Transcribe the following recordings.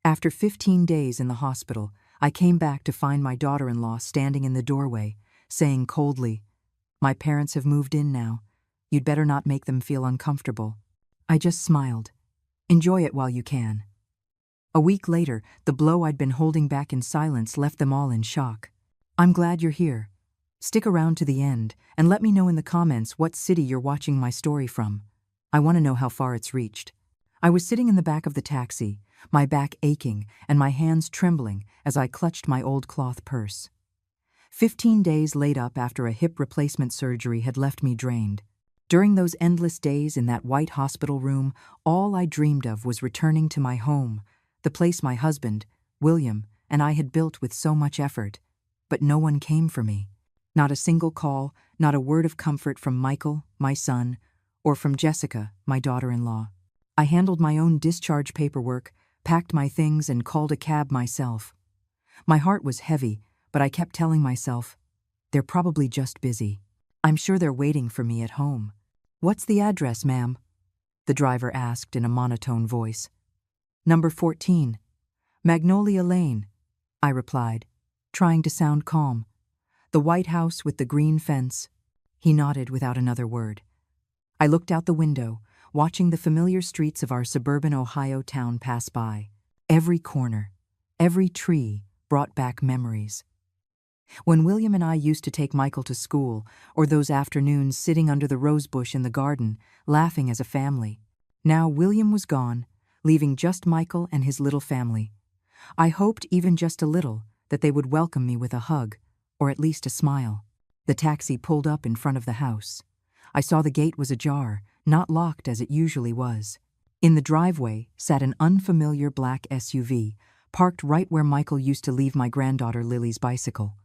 After 15 days in the hospital, I came back to find my daughter-in-law standing in the doorway, saying coldly, "My parents have moved in now. You'd better not make them feel uncomfortable." I just smiled. "Enjoy it while you can." A week later, the blow I'd been holding back in silence left them all in shock. "I'm glad you're here. Stick around to the end and let me know in the comments what city you're watching my story from. I want to know how far it's reached." I was sitting in the back of the taxi, my back aching and my hands trembling as I clutched my old cloth purse. 15 days laid up after a hip replacement surgery had left me drained. During those endless days in that white hospital room, all I dreamed of was returning to my home, the place my husband, William, and I had built with so much effort. But no one came for me. Not a single call, not a word of comfort from Michael, my son, or from Jessica, my daughter-in-law. I handled my own discharge paperwork, packed my things, and called a cab myself. My heart was heavy, but I kept telling myself, "They're probably just busy. I'm sure they're waiting for me at home." "What's the address, ma'am?" the driver asked in a monotone voice. "Number 14, Magnolia Lane," I replied, trying to sound calm. "The white house with the green fence." He nodded without another word. I looked out the window, watching the familiar streets of our suburban Ohio town pass by. Every corner, every tree brought back memories. When William and I used to take Michael to school, or those afternoons sitting under the rosebush in the garden, laughing as a family. Now William was gone, leaving just Michael and his little family. I hoped, even just a little, that they would welcome me with a hug, or at least a smile. The taxi pulled up in front of the house. I saw the gate was ajar, not locked as it usually was. In the driveway sat an unfamiliar black SUV, parked right where Michael used to leave my granddaughter Lily's bicycle.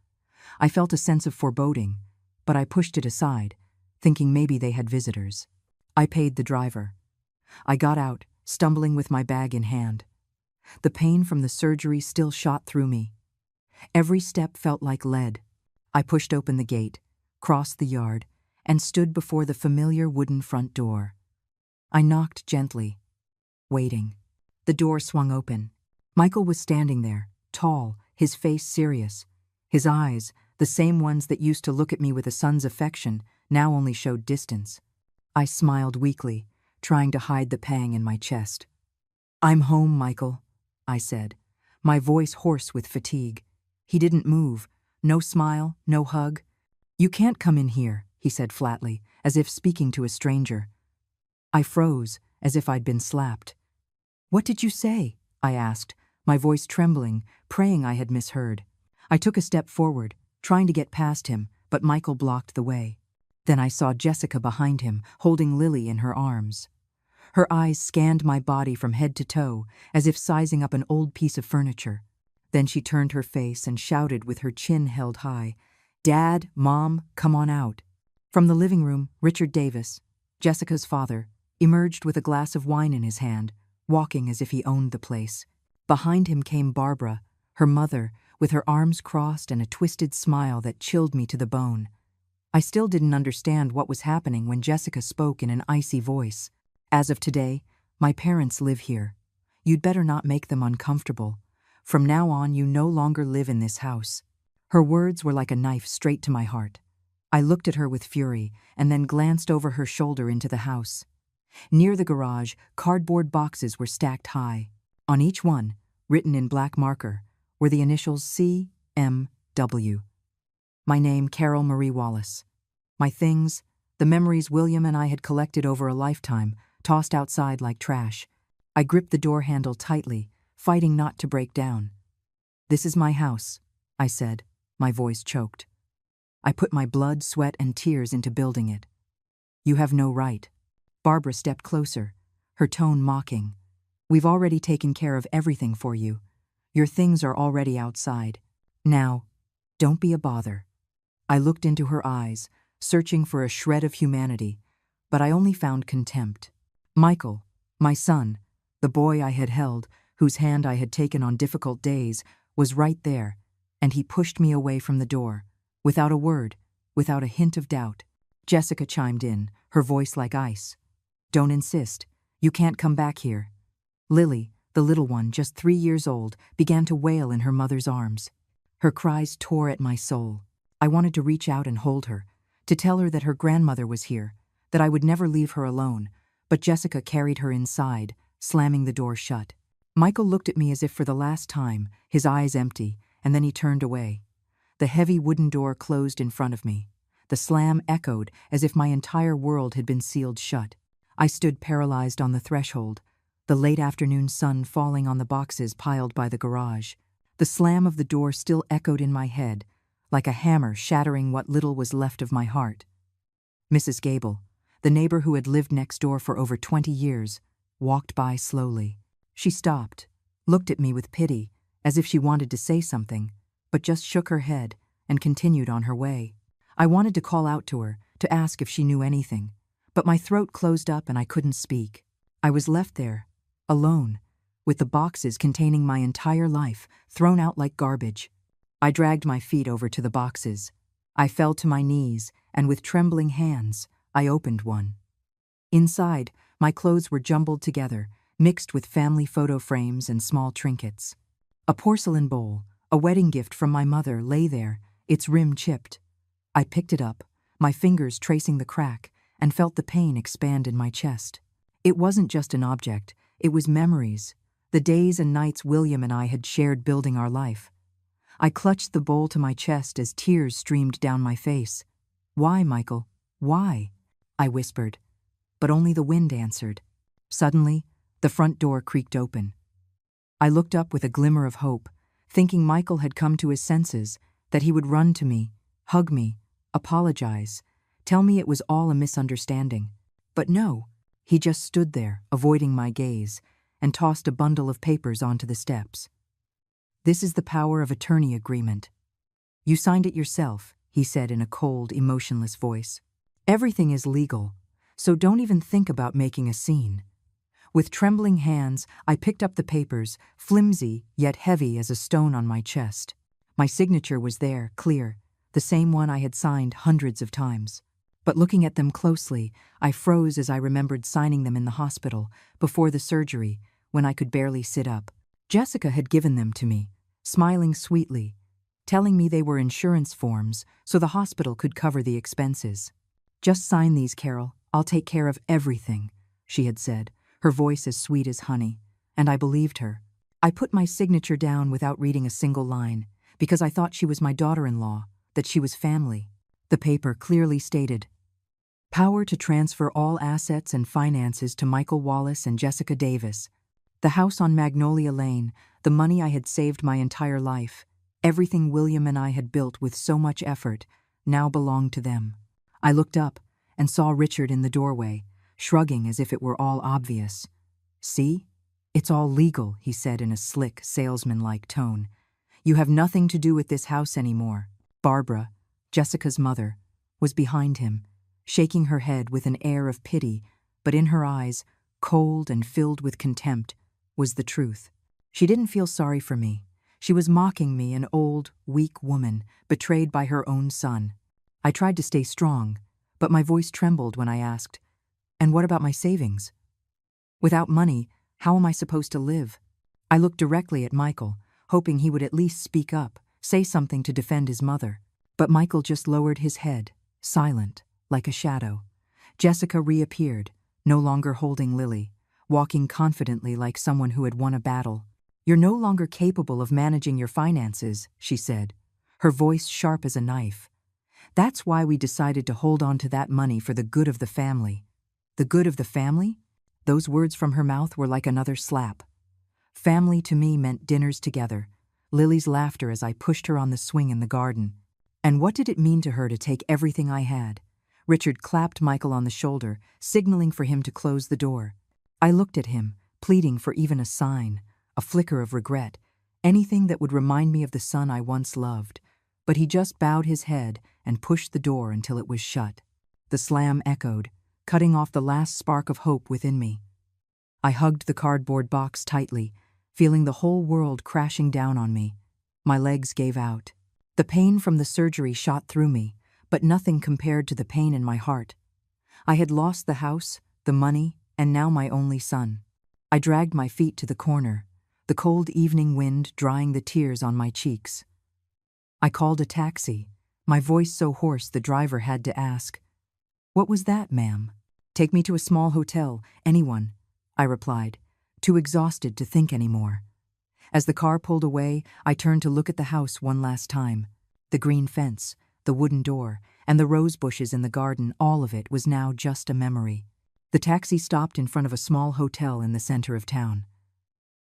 I felt a sense of foreboding, but I pushed it aside, thinking maybe they had visitors. I paid the driver. I got out, stumbling with my bag in hand. The pain from the surgery still shot through me. Every step felt like lead. I pushed open the gate, crossed the yard, and stood before the familiar wooden front door. I knocked gently, waiting. The door swung open. Michael was standing there, tall, his face serious. His eyes, the same ones that used to look at me with a son's affection, now only showed distance. I smiled weakly, trying to hide the pang in my chest. "I'm home, Michael," I said, my voice hoarse with fatigue. He didn't move, no smile, no hug. "You can't come in here," he said flatly, as if speaking to a stranger. I froze, as if I'd been slapped. "What did you say?" I asked, my voice trembling, praying I had misheard. I took a step forward, trying to get past him, but Michael blocked the way. Then I saw Jessica behind him, holding Lily in her arms. Her eyes scanned my body from head to toe, as if sizing up an old piece of furniture. Then she turned her face and shouted with her chin held high, "Dad, Mom, come on out." From the living room, Richard Davis, Jessica's father, emerged with a glass of wine in his hand, walking as if he owned the place. Behind him came Barbara, her mother, with her arms crossed and a twisted smile that chilled me to the bone. I still didn't understand what was happening when Jessica spoke in an icy voice. "As of today, my parents live here. You'd better not make them uncomfortable. From now on, you no longer live in this house." Her words were like a knife straight to my heart. I looked at her with fury and then glanced over her shoulder into the house. Near the garage, cardboard boxes were stacked high. On each one, written in black marker, were the initials C.M.W. My name, Carol Marie Wallace. My things, the memories William and I had collected over a lifetime, tossed outside like trash. I gripped the door handle tightly, fighting not to break down. "This is my house," I said, my voice choked. "I put my blood, sweat, and tears into building it. You have no right." Barbara stepped closer, her tone mocking. "We've already taken care of everything for you. Your things are already outside. Now, don't be a bother." I looked into her eyes, searching for a shred of humanity, but I only found contempt. Michael, my son, the boy I had held, whose hand I had taken on difficult days, was right there, and he pushed me away from the door, without a word, without a hint of doubt. Jessica chimed in, her voice like ice. "Don't insist. You can't come back here." Lily, The little one, just 3 years old, began to wail in her mother's arms. Her cries tore at my soul. I wanted to reach out and hold her, to tell her that her grandmother was here, that I would never leave her alone, but Jessica carried her inside, slamming the door shut. Michael looked at me as if for the last time, his eyes empty, and then he turned away. The heavy wooden door closed in front of me. The slam echoed as if my entire world had been sealed shut. I stood paralyzed on the threshold, the late afternoon sun falling on the boxes piled by the garage. The slam of the door still echoed in my head, like a hammer shattering what little was left of my heart. Mrs. Gable, the neighbor who had lived next door for over 20 years, walked by slowly. She stopped, looked at me with pity, as if she wanted to say something, but just shook her head and continued on her way. I wanted to call out to her, to ask if she knew anything, but my throat closed up and I couldn't speak. I was left there, alone, with the boxes containing my entire life thrown out like garbage. I dragged my feet over to the boxes. I fell to my knees, and with trembling hands, I opened one. Inside, my clothes were jumbled together, mixed with family photo frames and small trinkets. A porcelain bowl, a wedding gift from my mother, lay there, its rim chipped. I picked it up, my fingers tracing the crack, and felt the pain expand in my chest. It wasn't just an object, it was memories, the days and nights William and I had shared building our life. I clutched the bowl to my chest as tears streamed down my face. "Why, Michael? Why?" I whispered, but only the wind answered. Suddenly, the front door creaked open. I looked up with a glimmer of hope, thinking Michael had come to his senses, that he would run to me, hug me, apologize, tell me it was all a misunderstanding. But no, he just stood there, avoiding my gaze, and tossed a bundle of papers onto the steps. "This is the power of attorney agreement. You signed it yourself," he said in a cold, emotionless voice. "Everything is legal, so don't even think about making a scene." With trembling hands, I picked up the papers, flimsy yet heavy as a stone on my chest. My signature was there, clear, the same one I had signed hundreds of times. But looking at them closely, I froze as I remembered signing them in the hospital, before the surgery, when I could barely sit up. Jessica had given them to me, smiling sweetly, telling me they were insurance forms so the hospital could cover the expenses. "Just sign these, Carol. I'll take care of everything," she had said, her voice as sweet as honey, and I believed her. I put my signature down without reading a single line, because I thought she was my daughter-in-law, that she was family. The paper clearly stated, "Power to transfer all assets and finances to Michael Wallace and Jessica Davis. The house on Magnolia Lane, the money I had saved my entire life, everything William and I had built with so much effort, now belonged to them." I looked up and saw Richard in the doorway, shrugging as if it were all obvious. "See? It's all legal," he said in a slick, salesman-like tone. "You have nothing to do with this house anymore." Barbara, Jessica's mother, was behind him, shaking her head with an air of pity, but in her eyes, cold and filled with contempt, was the truth. She didn't feel sorry for me. She was mocking me, an old, weak woman, betrayed by her own son. I tried to stay strong, but my voice trembled when I asked, "And what about my savings? Without money, how am I supposed to live?" I looked directly at Michael, hoping he would at least speak up, say something to defend his mother. But Michael just lowered his head, silent, like a shadow. Jessica reappeared, no longer holding Lily, walking confidently like someone who had won a battle. "You're no longer capable of managing your finances," she said, her voice sharp as a knife. "That's why we decided to hold on to that money for the good of the family." The good of the family? Those words from her mouth were like another slap. Family to me meant dinners together, Lily's laughter as I pushed her on the swing in the garden. And what did it mean to her to take everything I had? Richard clapped Michael on the shoulder, signaling for him to close the door. I looked at him, pleading for even a sign, a flicker of regret, anything that would remind me of the son I once loved. But he just bowed his head and pushed the door until it was shut. The slam echoed, cutting off the last spark of hope within me. I hugged the cardboard box tightly, feeling the whole world crashing down on me. My legs gave out. The pain from the surgery shot through me, but nothing compared to the pain in my heart. I had lost the house, the money, and now my only son. I dragged my feet to the corner, the cold evening wind drying the tears on my cheeks. I called a taxi, my voice so hoarse the driver had to ask, "What was that, ma'am?" "Take me to a small hotel, anyone," I replied, too exhausted to think anymore. As the car pulled away, I turned to look at the house one last time. The green fence, the wooden door, and the rose bushes in the garden, all of it was now just a memory. The taxi stopped in front of a small hotel in the center of town.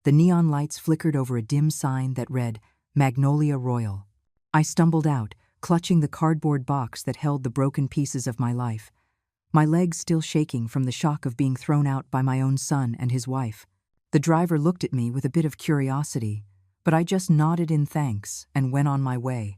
The neon lights flickered over a dim sign that read, "Magnolia Royal." I stumbled out, clutching the cardboard box that held the broken pieces of my life, my legs still shaking from the shock of being thrown out by my own son and his wife. The driver looked at me with a bit of curiosity, but I just nodded in thanks and went on my way.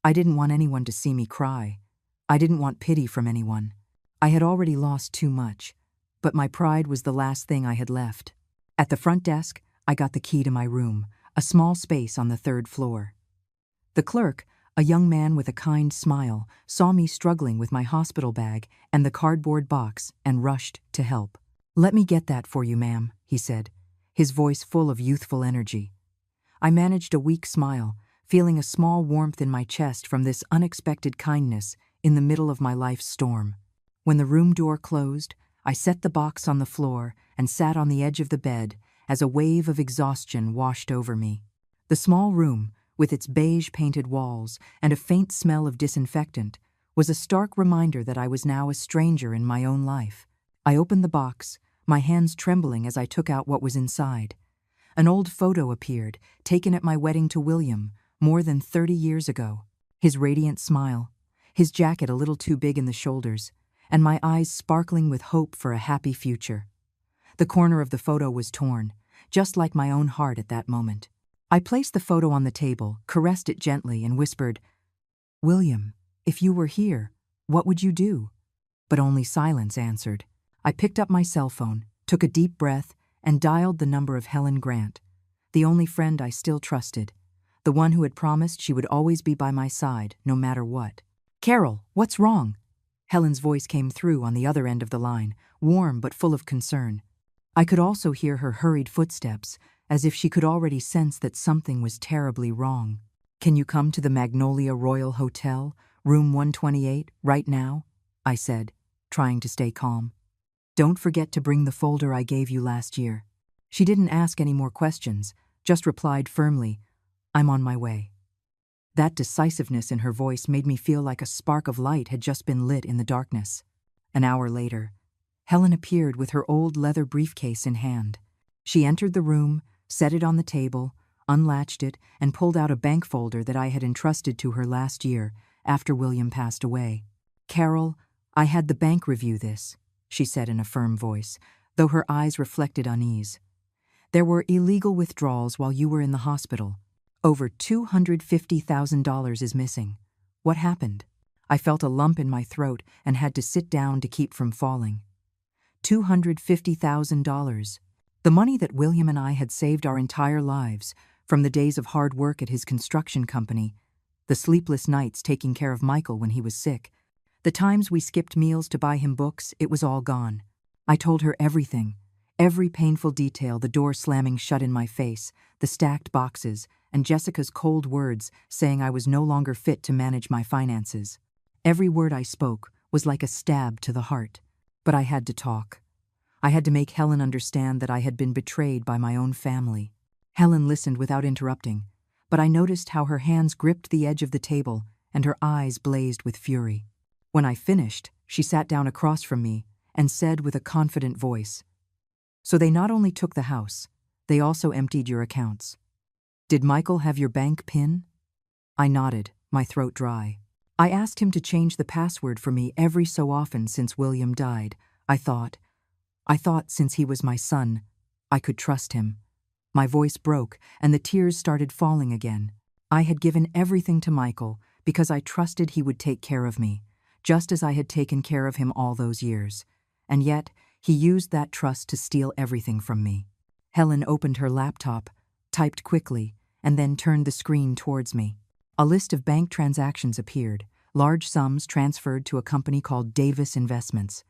I didn't want anyone to see me cry. I didn't want pity from anyone. I had already lost too much, but my pride was the last thing I had left. At the front desk, I got the key to my room, a small space on the 3rd floor. The clerk, a young man with a kind smile, saw me struggling with my hospital bag and the cardboard box and rushed to help. "Let me get that for you, ma'am," he said, his voice full of youthful energy. I managed a weak smile, feeling a small warmth in my chest from this unexpected kindness in the middle of my life's storm. When the room door closed, I set the box on the floor and sat on the edge of the bed as a wave of exhaustion washed over me. The small room, with its beige-painted walls and a faint smell of disinfectant, was a stark reminder that I was now a stranger in my own life. I opened the box, my hands trembling as I took out what was inside. An old photo appeared, taken at my wedding to William, more than 30 years ago. His radiant smile, his jacket a little too big in the shoulders, and my eyes sparkling with hope for a happy future. The corner of the photo was torn, just like my own heart at that moment. I placed the photo on the table, caressed it gently, and whispered, "William, if you were here, what would you do?" But only silence answered. I picked up my cell phone, took a deep breath, and dialed the number of Helen Grant, the only friend I still trusted, the one who had promised she would always be by my side, no matter what. "Carol, what's wrong?" Helen's voice came through on the other end of the line, warm but full of concern. I could also hear her hurried footsteps, as if she could already sense that something was terribly wrong. "Can you come to the Magnolia Royal Hotel, room 128, right now?" I said, trying to stay calm. "Don't forget to bring the folder I gave you last year." She didn't ask any more questions, just replied firmly, "I'm on my way." That decisiveness in her voice made me feel like a spark of light had just been lit in the darkness. An hour later, Helen appeared with her old leather briefcase in hand. She entered the room, set it on the table, unlatched it, and pulled out a bank folder that I had entrusted to her last year, after William passed away. "Carol, I had the bank review this," she said in a firm voice, though her eyes reflected unease. "There were illegal withdrawals while you were in the hospital. Over $250,000 is missing. What happened?" I felt a lump in my throat and had to sit down to keep from falling. $250,000. The money that William and I had saved our entire lives, from the days of hard work at his construction company, the sleepless nights taking care of Michael when he was sick, the times we skipped meals to buy him books, it was all gone. I told her everything, every painful detail, the door slamming shut in my face, the stacked boxes, and Jessica's cold words saying I was no longer fit to manage my finances. Every word I spoke was like a stab to the heart. But I had to talk. I had to make Helen understand that I had been betrayed by my own family. Helen listened without interrupting, but I noticed how her hands gripped the edge of the table and her eyes blazed with fury. When I finished, she sat down across from me and said with a confident voice, "So they not only took the house, they also emptied your accounts. Did Michael have your bank PIN?" I nodded, my throat dry. "I asked him to change the password for me every so often since William died. I thought since he was my son, I could trust him." My voice broke and the tears started falling again. I had given everything to Michael because I trusted he would take care of me, just as I had taken care of him all those years. And yet, he used that trust to steal everything from me. Helen opened her laptop, typed quickly, and then turned the screen towards me. A list of bank transactions appeared, large sums transferred to a company called Davis Investments.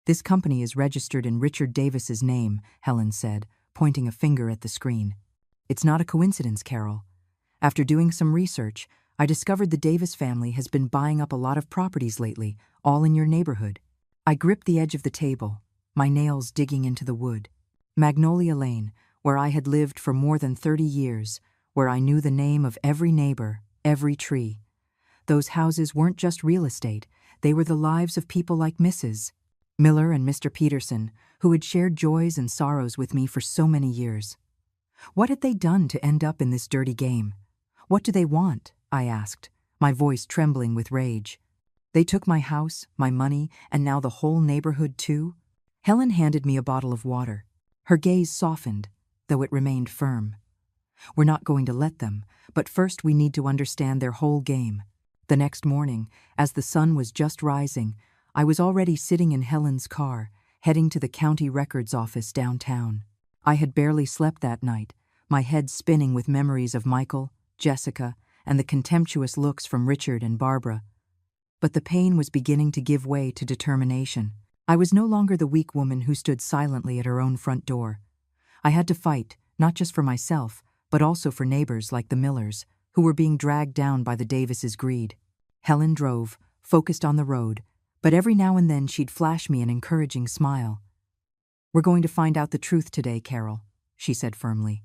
"This company is registered in Richard Davis's name," Helen said, pointing a finger at the screen. It's not a coincidence, Carol. After doing some research, I discovered the Davis family has been buying up a lot of properties lately, all in your neighborhood. I gripped the edge of the table, my nails digging into the wood. Magnolia Lane, where I had lived for more than 30 years, where I knew the name of every neighbor, every tree. Those houses weren't just real estate, they were the lives of people like Mrs. Miller and Mr. Peterson, who had shared joys and sorrows with me for so many years. What had they done to end up in this dirty game? What do they want? I asked, my voice trembling with rage. They took my house, my money, and now the whole neighborhood too? Helen handed me a bottle of water. Her gaze softened, though it remained firm. We're not going to let them, but first we need to understand their whole game. The next morning, as the sun was just rising, I was already sitting in Helen's car, heading to the county records office downtown. I had barely slept that night, my head spinning with memories of Michael, Jessica, and the contemptuous looks from Richard and Barbara. But the pain was beginning to give way to determination. I was no longer the weak woman who stood silently at her own front door. I had to fight, not just for myself, but also for neighbors like the Millers, who were being dragged down by the Davises' greed. Helen drove, focused on the road, but every now and then she'd flash me an encouraging smile. "We're going to find out the truth today, Carol," she said firmly.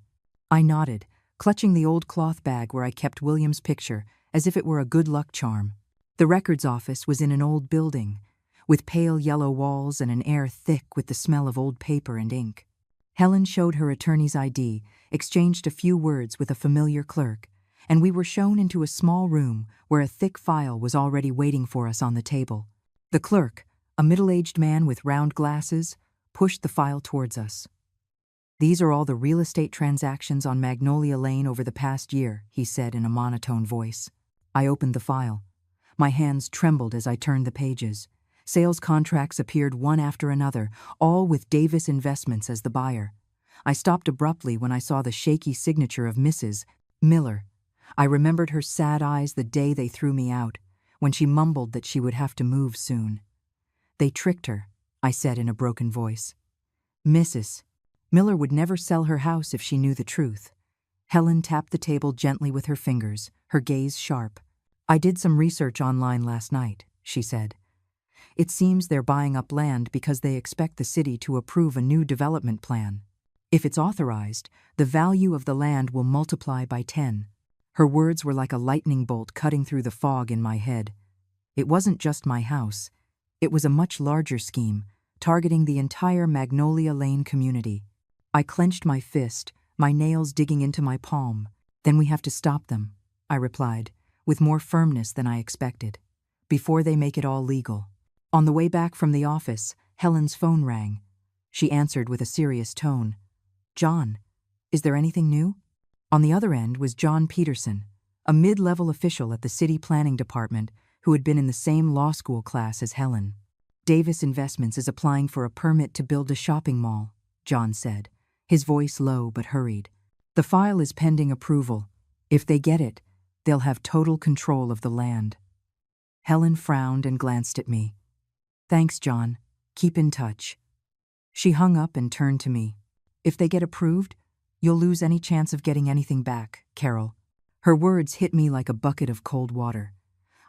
I nodded, clutching the old cloth bag where I kept William's picture, as if it were a good luck charm. The records office was in an old building, with pale yellow walls and an air thick with the smell of old paper and ink. Helen showed her attorney's ID, exchanged a few words with a familiar clerk, and we were shown into a small room where a thick file was already waiting for us on the table. The clerk, a middle-aged man with round glasses, pushed the file towards us. "These are all the real estate transactions on Magnolia Lane over the past year," he said in a monotone voice. I opened the file. My hands trembled as I turned the pages. Sales contracts appeared one after another, all with Davis Investments as the buyer. I stopped abruptly when I saw the shaky signature of Mrs. Miller. I remembered her sad eyes the day they threw me out, when she mumbled that she would have to move soon. "They tricked her," I said in a broken voice. "Mrs. Miller would never sell her house if she knew the truth." Helen tapped the table gently with her fingers, her gaze sharp. "I did some research online last night," she said. "It seems they're buying up land because they expect the city to approve a new development plan. If it's authorized, the value of the land will multiply by 10. Her words were like a lightning bolt cutting through the fog in my head. It wasn't just my house. It was a much larger scheme, targeting the entire Magnolia Lane community. I clenched my fist, my nails digging into my palm. "Then we have to stop them," I replied, with more firmness than I expected, "before they make it all legal." On the way back from the office, Helen's phone rang. She answered with a serious tone. "John, is there anything new?" On the other end was John Peterson, a mid-level official at the city planning department who had been in the same law school class as Helen. "Davis Investments is applying for a permit to build a shopping mall," John said, his voice low but hurried. "The file is pending approval. If they get it, they'll have total control of the land." Helen frowned and glanced at me. "Thanks, John. Keep in touch." She hung up and turned to me. "If they get approved, you'll lose any chance of getting anything back, Carol." Her words hit me like a bucket of cold water.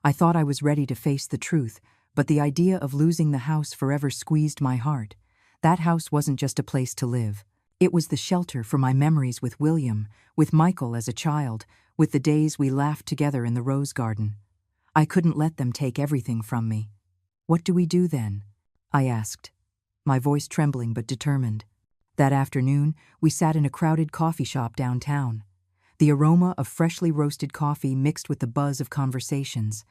I thought I was ready to face the truth, but the idea of losing the house forever squeezed my heart. That house wasn't just a place to live. It was the shelter for my memories with William, with Michael as a child, with the days we laughed together in the rose garden. I couldn't let them take everything from me. "What do we do then?" I asked, my voice trembling but determined. That afternoon, we sat in a crowded coffee shop downtown. The aroma of freshly roasted coffee mixed with the buzz of conversations.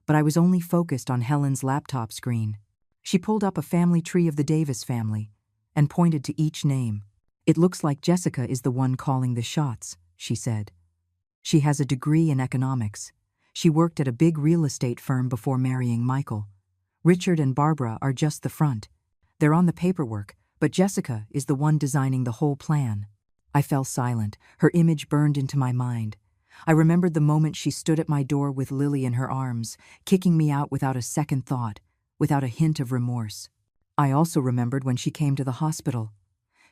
But I was only focused on Helen's laptop screen. She pulled up a family tree of the Davis family and pointed to each name. "It looks like Jessica is the one calling the shots," she said. "She has a degree in economics. She worked at a big real estate firm before marrying Michael. Richard and Barbara are just the front. They're on the paperwork, but Jessica is the one designing the whole plan." I fell silent, her image burned into my mind. I remembered the moment she stood at my door with Lily in her arms, kicking me out without a second thought, without a hint of remorse. I also remembered when she came to the hospital.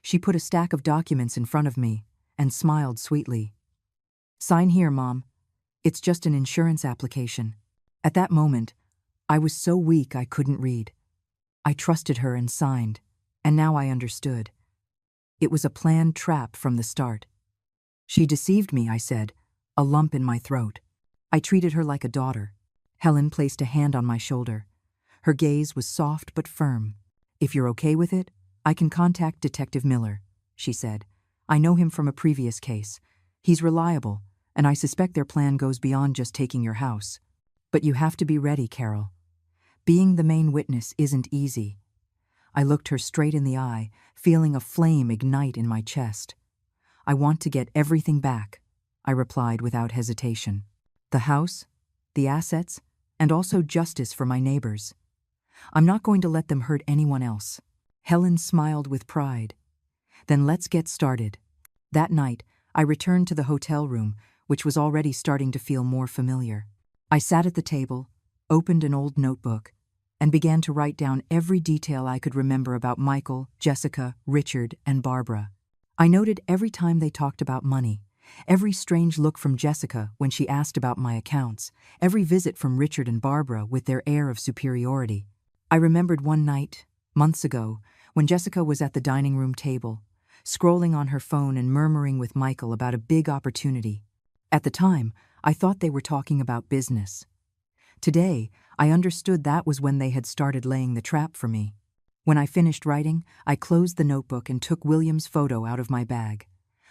She put a stack of documents in front of me, and smiled sweetly. "Sign here, Mom. It's just an insurance application." At that moment, I was so weak I couldn't read. I trusted her and signed, and now I understood. It was a planned trap from the start. "She deceived me," I said, a lump in my throat. I treated her like a daughter. Helen placed a hand on my shoulder. Her gaze was soft but firm. "If you're okay with it, I can contact Detective Miller," she said. "I know him from a previous case. He's reliable, and I suspect their plan goes beyond just taking your house. But you have to be ready, Carol. Being the main witness isn't easy." I looked her straight in the eye, feeling a flame ignite in my chest. "I want to get everything back," I replied without hesitation. "The house, the assets, and also justice for my neighbors. I'm not going to let them hurt anyone else." Helen smiled with pride. "Then let's get started." That night, I returned to the hotel room, which was already starting to feel more familiar. I sat at the table, opened an old notebook, and began to write down every detail I could remember about Michael, Jessica, Richard, and Barbara. I noted every time they talked about money, every strange look from Jessica when she asked about my accounts, every visit from Richard and Barbara with their air of superiority. I remembered one night, months ago, when Jessica was at the dining room table, scrolling on her phone and murmuring with Michael about a big opportunity. At the time, I thought they were talking about business. Today, I understood that was when they had started laying the trap for me. When I finished writing, I closed the notebook and took William's photo out of my bag.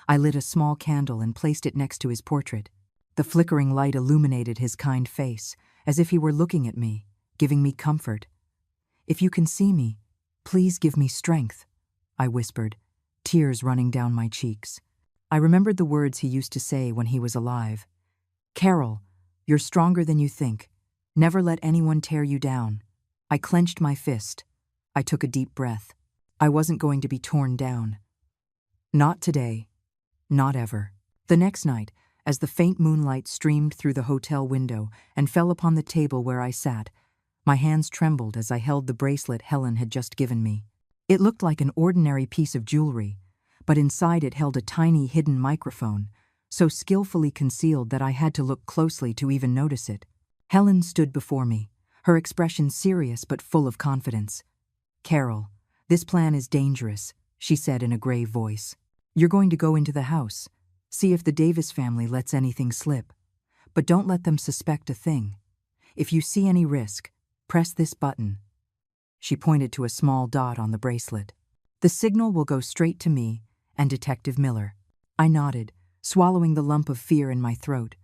I lit a small candle and placed it next to his portrait. The flickering light illuminated his kind face, as if he were looking at me, giving me comfort. "If you can see me, please give me strength," I whispered, tears running down my cheeks. I remembered the words he used to say when he was alive. "Carol, you're stronger than you think. Never let anyone tear you down." I clenched my fist. I took a deep breath. I wasn't going to be torn down. Not today. Not ever. The next night, as the faint moonlight streamed through the hotel window and fell upon the table where I sat, my hands trembled as I held the bracelet Helen had just given me. It looked like an ordinary piece of jewelry, but inside it held a tiny hidden microphone, so skillfully concealed that I had to look closely to even notice it. Helen stood before me, her expression serious but full of confidence. "Carol, this plan is dangerous," she said in a grave voice. "You're going to go into the house, see if the Davis family lets anything slip. But don't let them suspect a thing. If you see any risk, press this button." She pointed to a small dot on the bracelet. "The signal will go straight to me and Detective Miller." I nodded, swallowing the lump of fear in my throat.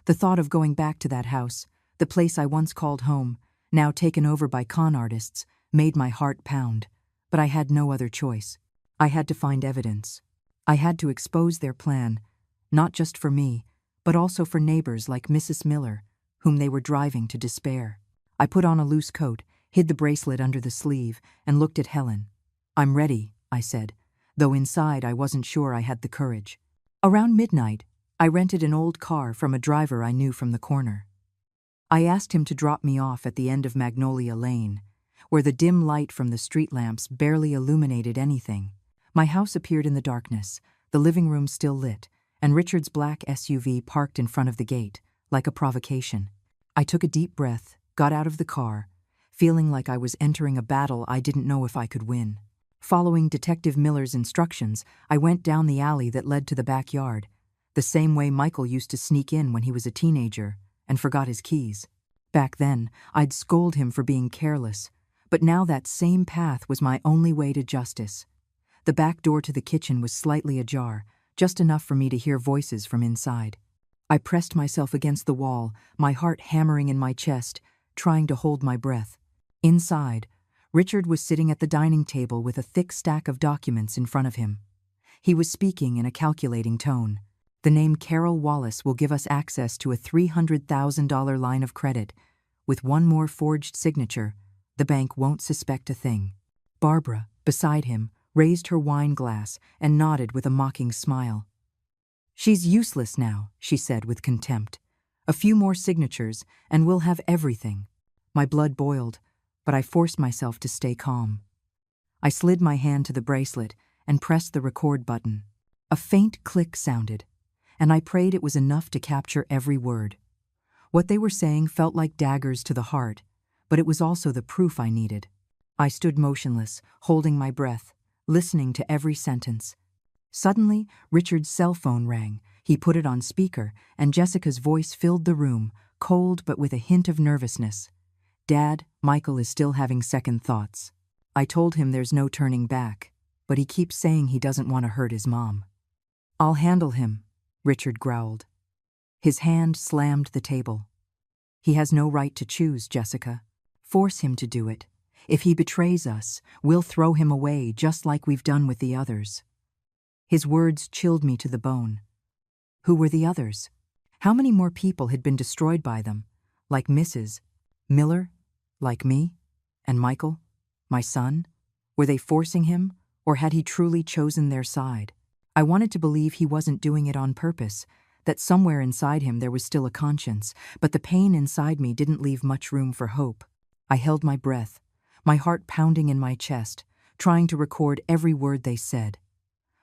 The thought of going back to that house, the place I once called home, now taken over by con artists, made my heart pound. But I had no other choice. I had to find evidence. I had to expose their plan, not just for me, but also for neighbors like Mrs. Miller, whom they were driving to despair. I put on a loose coat, hid the bracelet under the sleeve, and looked at Helen. "I'm ready," I said, though inside I wasn't sure I had the courage. Around midnight, I rented an old car from a driver I knew from the corner. I asked him to drop me off at the end of Magnolia Lane, where the dim light from the street lamps barely illuminated anything. My house appeared in the darkness, the living room still lit, and Richard's black SUV parked in front of the gate, like a provocation. I took a deep breath, got out of the car, feeling like I was entering a battle I didn't know if I could win. Following Detective Miller's instructions, I went down the alley that led to the backyard, the same way Michael used to sneak in when he was a teenager and forgot his keys. Back then, I'd scold him for being careless, but now that same path was my only way to justice. The back door to the kitchen was slightly ajar, just enough for me to hear voices from inside. I pressed myself against the wall, my heart hammering in my chest, trying to hold my breath. Inside, Richard was sitting at the dining table with a thick stack of documents in front of him. He was speaking in a calculating tone. "The name Carol Wallace will give us access to a $300,000 line of credit. With one more forged signature, the bank won't suspect a thing." Barbara, beside him, raised her wine glass and nodded with a mocking smile. "She's useless now," she said with contempt. "A few more signatures, and we'll have everything." My blood boiled, but I forced myself to stay calm. I slid my hand to the bracelet and pressed the record button. A faint click sounded, and I prayed it was enough to capture every word. What they were saying felt like daggers to the heart, but it was also the proof I needed. I stood motionless, holding my breath, listening to every sentence. Suddenly, Richard's cell phone rang. He put it on speaker, and Jessica's voice filled the room, cold but with a hint of nervousness. "Dad, Michael is still having second thoughts. I told him there's no turning back, but he keeps saying he doesn't want to hurt his mom." "I'll handle him," Richard growled. His hand slammed the table. "He has no right to choose, Jessica. Force him to do it. If he betrays us, we'll throw him away just like we've done with the others." His words chilled me to the bone. Who were the others? How many more people had been destroyed by them? Like Mrs. Miller? Like me? And Michael? My son? Were they forcing him, or had he truly chosen their side? I wanted to believe he wasn't doing it on purpose, that somewhere inside him there was still a conscience, but the pain inside me didn't leave much room for hope. I held my breath, my heart pounding in my chest, trying to record every word they said.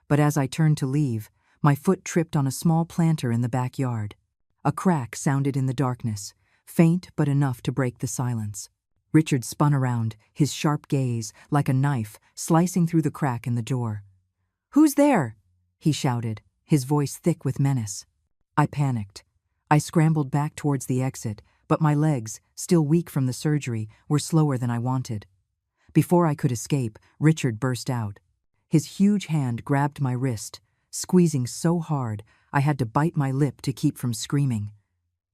But as I turned to leave, my foot tripped on a small planter in the backyard. A crack sounded in the darkness, faint but enough to break the silence. Richard spun around, his sharp gaze, like a knife, slicing through the crack in the door. "Who's there?" he shouted, his voice thick with menace. I panicked. I scrambled back towards the exit, but my legs, still weak from the surgery, were slower than I wanted. Before I could escape, Richard burst out. His huge hand grabbed my wrist, squeezing so hard I had to bite my lip to keep from screaming.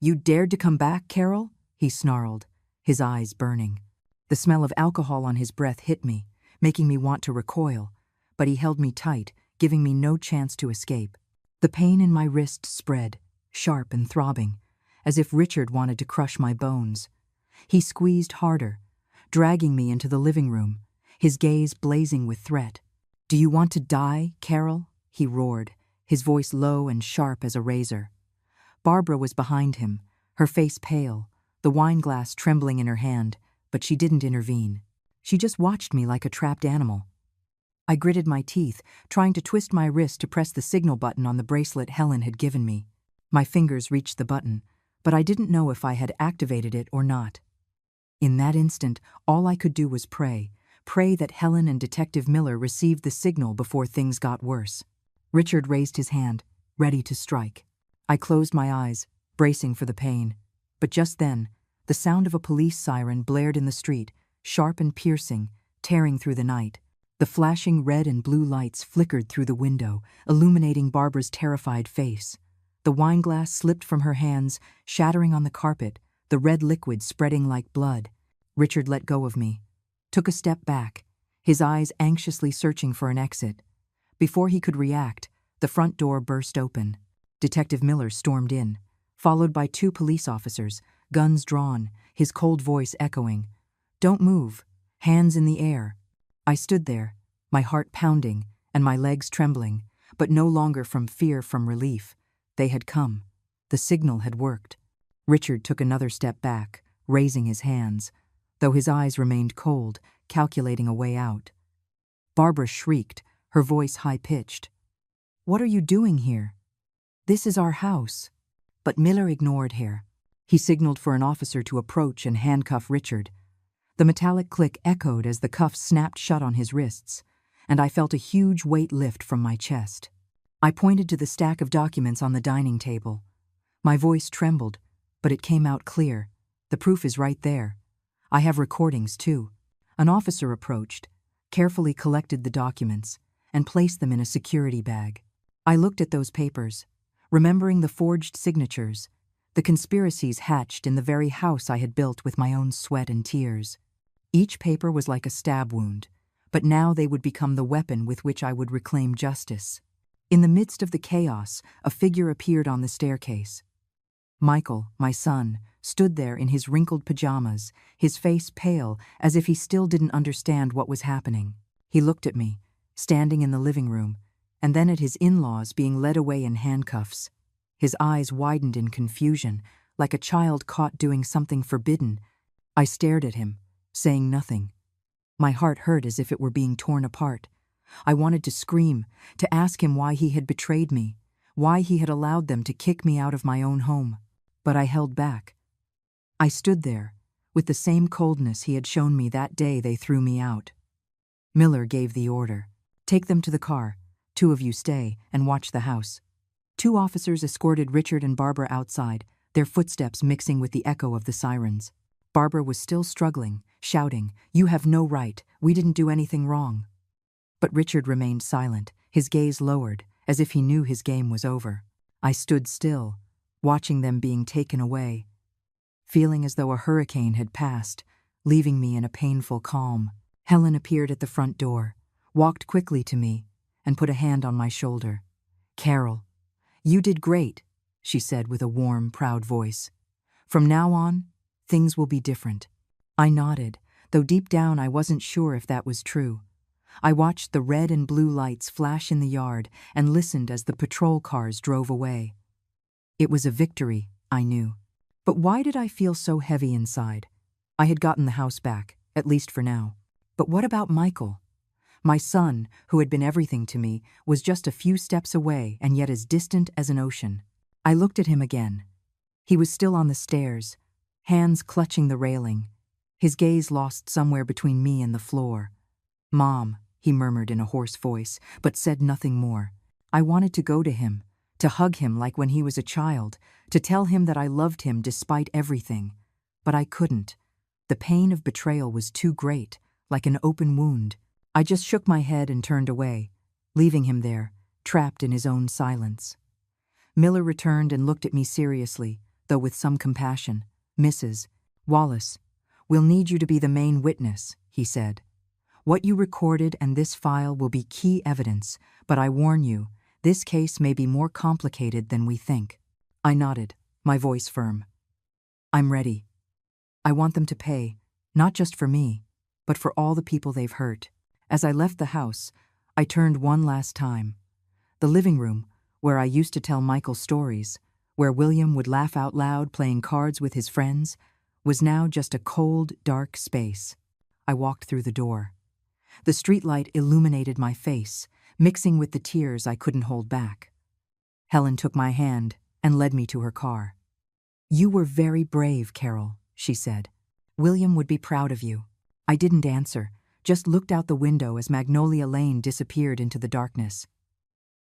"You dared to come back, Carol?" he snarled, his eyes burning. The smell of alcohol on his breath hit me, making me want to recoil, but he held me tight, giving me no chance to escape. The pain in my wrist spread, sharp and throbbing, as if Richard wanted to crush my bones. He squeezed harder, dragging me into the living room, his gaze blazing with threat. "Do you want to die, Carol?" he roared, his voice low and sharp as a razor. Barbara was behind him, her face pale, the wine glass trembling in her hand, but she didn't intervene. She just watched me like a trapped animal. I gritted my teeth, trying to twist my wrist to press the signal button on the bracelet Helen had given me. My fingers reached the button, but I didn't know if I had activated it or not. In that instant, all I could do was pray that Helen and Detective Miller received the signal before things got worse. Richard raised his hand, ready to strike. I closed my eyes, bracing for the pain. But just then, the sound of a police siren blared in the street, sharp and piercing, tearing through the night. The flashing red and blue lights flickered through the window, illuminating Barbara's terrified face. The wineglass slipped from her hands, shattering on the carpet, the red liquid spreading like blood. Richard let go of me, took a step back, his eyes anxiously searching for an exit. Before he could react, the front door burst open. Detective Miller stormed in, followed by 2 police officers, guns drawn, his cold voice echoing, "Don't move, hands in the air." I stood there, my heart pounding and my legs trembling, but no longer from fear, from relief. They had come. The signal had worked. Richard took another step back, raising his hands, though his eyes remained cold, calculating a way out. Barbara shrieked, her voice high-pitched. "What are you doing here? This is our house." But Miller ignored her. He signaled for an officer to approach and handcuff Richard. The metallic click echoed as the cuffs snapped shut on his wrists, and I felt a huge weight lift from my chest. I pointed to the stack of documents on the dining table. My voice trembled, but it came out clear. "The proof is right there. I have recordings, too." An officer approached, carefully collected the documents, and placed them in a security bag. I looked at those papers, remembering the forged signatures, the conspiracies hatched in the very house I had built with my own sweat and tears. Each paper was like a stab wound, but now they would become the weapon with which I would reclaim justice. In the midst of the chaos, a figure appeared on the staircase. Michael, my son, stood there in his wrinkled pajamas, his face pale as if he still didn't understand what was happening. He looked at me, standing in the living room, and then at his in-laws being led away in handcuffs. His eyes widened in confusion, like a child caught doing something forbidden. I stared at him, saying nothing. My heart hurt as if it were being torn apart. I wanted to scream, to ask him why he had betrayed me, why he had allowed them to kick me out of my own home. But I held back. I stood there, with the same coldness he had shown me that day they threw me out. Miller gave the order. Take them to the car. 2 of you stay and watch the house. 2 officers escorted Richard and Barbara outside, their footsteps mixing with the echo of the sirens. Barbara was still struggling, shouting, "You have no right, we didn't do anything wrong." But Richard remained silent, his gaze lowered, as if he knew his game was over. I stood still, watching them being taken away, feeling as though a hurricane had passed, leaving me in a painful calm. Helen appeared at the front door, walked quickly to me, and put a hand on my shoulder. "Carol, you did great," she said with a warm, proud voice. "From now on, things will be different." I nodded, though deep down I wasn't sure if that was true. I watched the red and blue lights flash in the yard and listened as the patrol cars drove away. It was a victory, I knew. But why did I feel so heavy inside? I had gotten the house back, at least for now. But what about Michael? My son, who had been everything to me, was just a few steps away and yet as distant as an ocean. I looked at him again. He was still on the stairs, hands clutching the railing, his gaze lost somewhere between me and the floor. "Mom," he murmured in a hoarse voice, but said nothing more. I wanted to go to him, to hug him like when he was a child, to tell him that I loved him despite everything. But I couldn't. The pain of betrayal was too great, like an open wound. I just shook my head and turned away, leaving him there, trapped in his own silence. Miller returned and looked at me seriously, though with some compassion. "Mrs. Wallace, we'll need you to be the main witness," he said. "What you recorded and this file will be key evidence, but I warn you, this case may be more complicated than we think." I nodded, my voice firm. "I'm ready. I want them to pay, not just for me, but for all the people they've hurt." As I left the house, I turned one last time. The living room, where I used to tell Michael stories, where William would laugh out loud playing cards with his friends, was now just a cold, dark space. I walked through the door. The streetlight illuminated my face, mixing with the tears I couldn't hold back. Helen took my hand and led me to her car. "You were very brave, Carol," she said. "William would be proud of you." I didn't answer, just looked out the window as Magnolia Lane disappeared into the darkness.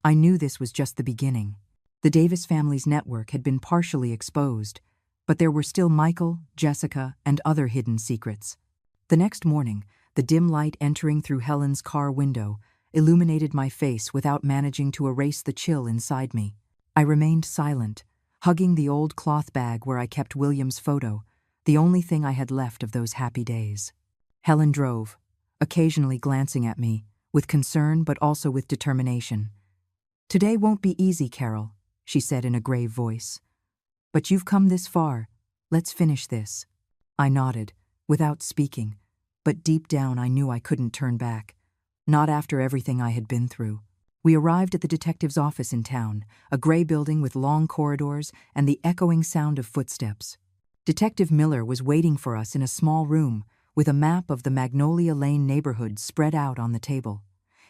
I knew this was just the beginning. The Davis family's network had been partially exposed, but there were still Michael, Jessica, and other hidden secrets. The next morning, the dim light entering through Helen's car window illuminated my face without managing to erase the chill inside me. I remained silent, hugging the old cloth bag where I kept William's photo, the only thing I had left of those happy days. Helen drove, occasionally glancing at me, with concern but also with determination. "Today won't be easy, Carol," she said in a grave voice. "But you've come this far. Let's finish this." I nodded, without speaking, but deep down I knew I couldn't turn back. Not after everything I had been through. We arrived at the detective's office in town, a gray building with long corridors and the echoing sound of footsteps. Detective Miller was waiting for us in a small room, with a map of the Magnolia Lane neighborhood spread out on the table.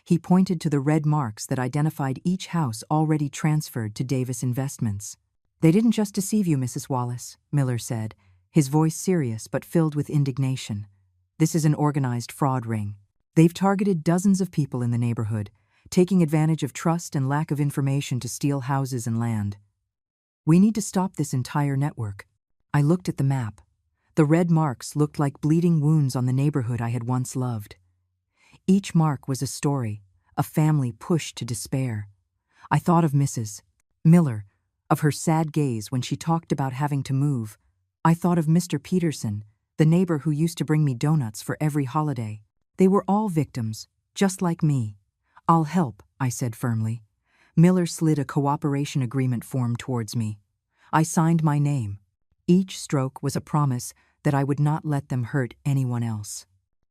He pointed to the red marks that identified each house already transferred to Davis Investments. "They didn't just deceive you, Mrs. Wallace," Miller said, his voice serious but filled with indignation. "This is an organized fraud ring. They've targeted dozens of people in the neighborhood, taking advantage of trust and lack of information to steal houses and land. We need to stop this entire network." I looked at the map. The red marks looked like bleeding wounds on the neighborhood I had once loved. Each mark was a story, a family pushed to despair. I thought of Mrs. Miller, of her sad gaze when she talked about having to move. I thought of Mr. Peterson, the neighbor who used to bring me donuts for every holiday. They were all victims, just like me. "I'll help," I said firmly. Miller slid a cooperation agreement form towards me. I signed my name. Each stroke was a promise that I would not let them hurt anyone else.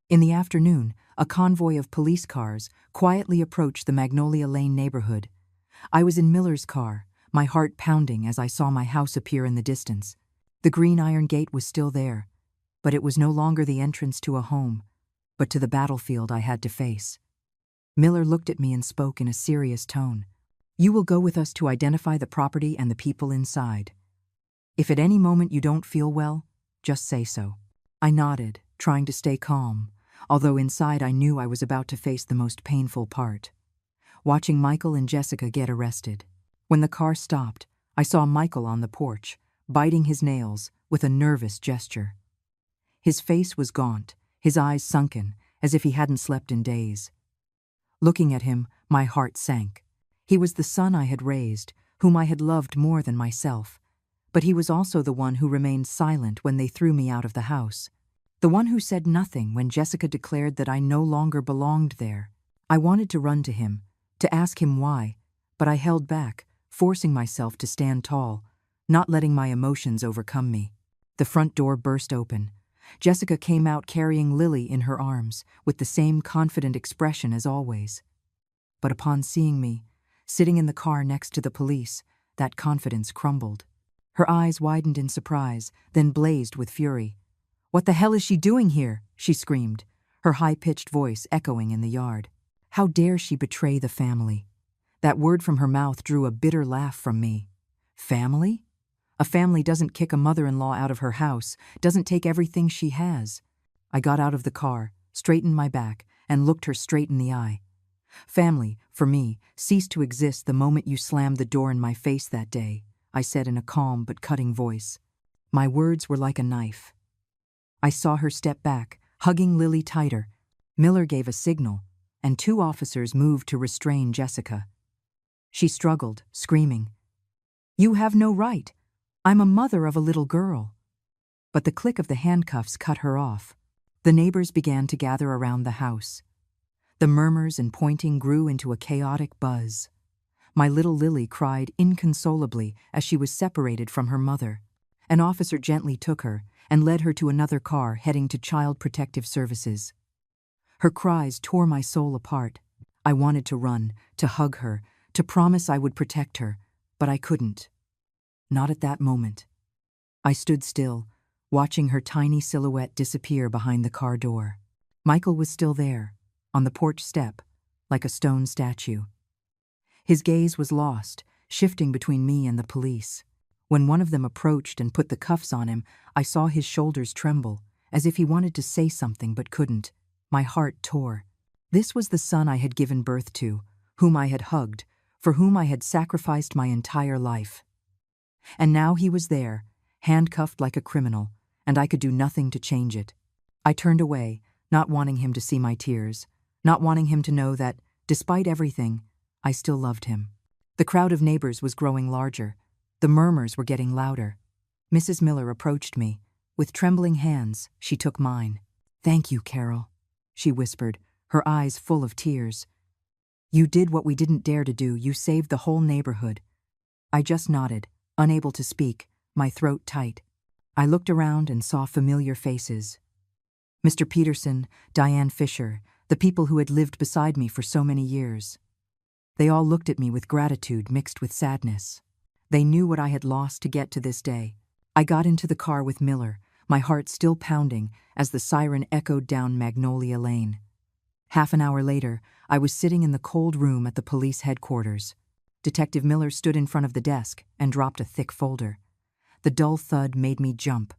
In the afternoon, a convoy of police cars quietly approached the Magnolia Lane neighborhood. I was in Miller's car, my heart pounding as I saw my house appear in the distance. The green iron gate was still there, but it was no longer the entrance to a home, but to the battlefield I had to face. Miller looked at me and spoke in a serious tone. You will go with us to identify the property and the people inside. If at any moment you don't feel well, just say so. I nodded, trying to stay calm, although inside I knew I was about to face the most painful part. Watching Michael and Jessica get arrested. When the car stopped, I saw Michael on the porch, biting his nails with a nervous gesture. His face was gaunt, his eyes sunken, as if he hadn't slept in days. Looking at him, my heart sank. He was the son I had raised, whom I had loved more than myself. But he was also the one who remained silent when they threw me out of the house. The one who said nothing when Jessica declared that I no longer belonged there. I wanted to run to him, to ask him why, but I held back, forcing myself to stand tall, not letting my emotions overcome me. The front door burst open. Jessica came out carrying Lily in her arms, with the same confident expression as always. But upon seeing me, sitting in the car next to the police, that confidence crumbled. Her eyes widened in surprise, then blazed with fury. "What the hell is she doing here?" she screamed, her high-pitched voice echoing in the yard. How dare she betray the family? That word from her mouth drew a bitter laugh from me. Family? A family doesn't kick a mother-in-law out of her house, doesn't take everything she has. I got out of the car, straightened my back, and looked her straight in the eye. Family, for me, ceased to exist the moment you slammed the door in my face that day, I said in a calm but cutting voice. My words were like a knife. I saw her step back, hugging Lily tighter. Miller gave a signal, and 2 officers moved to restrain Jessica. She struggled, screaming, "You have no right. I'm a mother of a little girl." But the click of the handcuffs cut her off. The neighbors began to gather around the house. The murmurs and pointing grew into a chaotic buzz. My little Lily cried inconsolably as she was separated from her mother. An officer gently took her and led her to another car heading to Child Protective Services. Her cries tore my soul apart. I wanted to run, to hug her, to promise I would protect her, but I couldn't. Not at that moment. I stood still, watching her tiny silhouette disappear behind the car door. Michael was still there, on the porch step, like a stone statue. His gaze was lost, shifting between me and the police. When one of them approached and put the cuffs on him, I saw his shoulders tremble, as if he wanted to say something but couldn't. My heart tore. This was the son I had given birth to, whom I had hugged, for whom I had sacrificed my entire life. And now he was there, handcuffed like a criminal, and I could do nothing to change it. I turned away, not wanting him to see my tears, not wanting him to know that, despite everything, I still loved him. The crowd of neighbors was growing larger. The murmurs were getting louder. Mrs. Miller approached me. With trembling hands, she took mine. "Thank you, Carol," she whispered, her eyes full of tears. "You did what we didn't dare to do. You saved the whole neighborhood." I just nodded, unable to speak, my throat tight. I looked around and saw familiar faces. Mr. Peterson, Diane Fisher, the people who had lived beside me for so many years. They all looked at me with gratitude mixed with sadness. They knew what I had lost to get to this day. I got into the car with Miller, my heart still pounding as the siren echoed down Magnolia Lane. Half an hour later, I was sitting in the cold room at the police headquarters. Detective Miller stood in front of the desk and dropped a thick folder. The dull thud made me jump.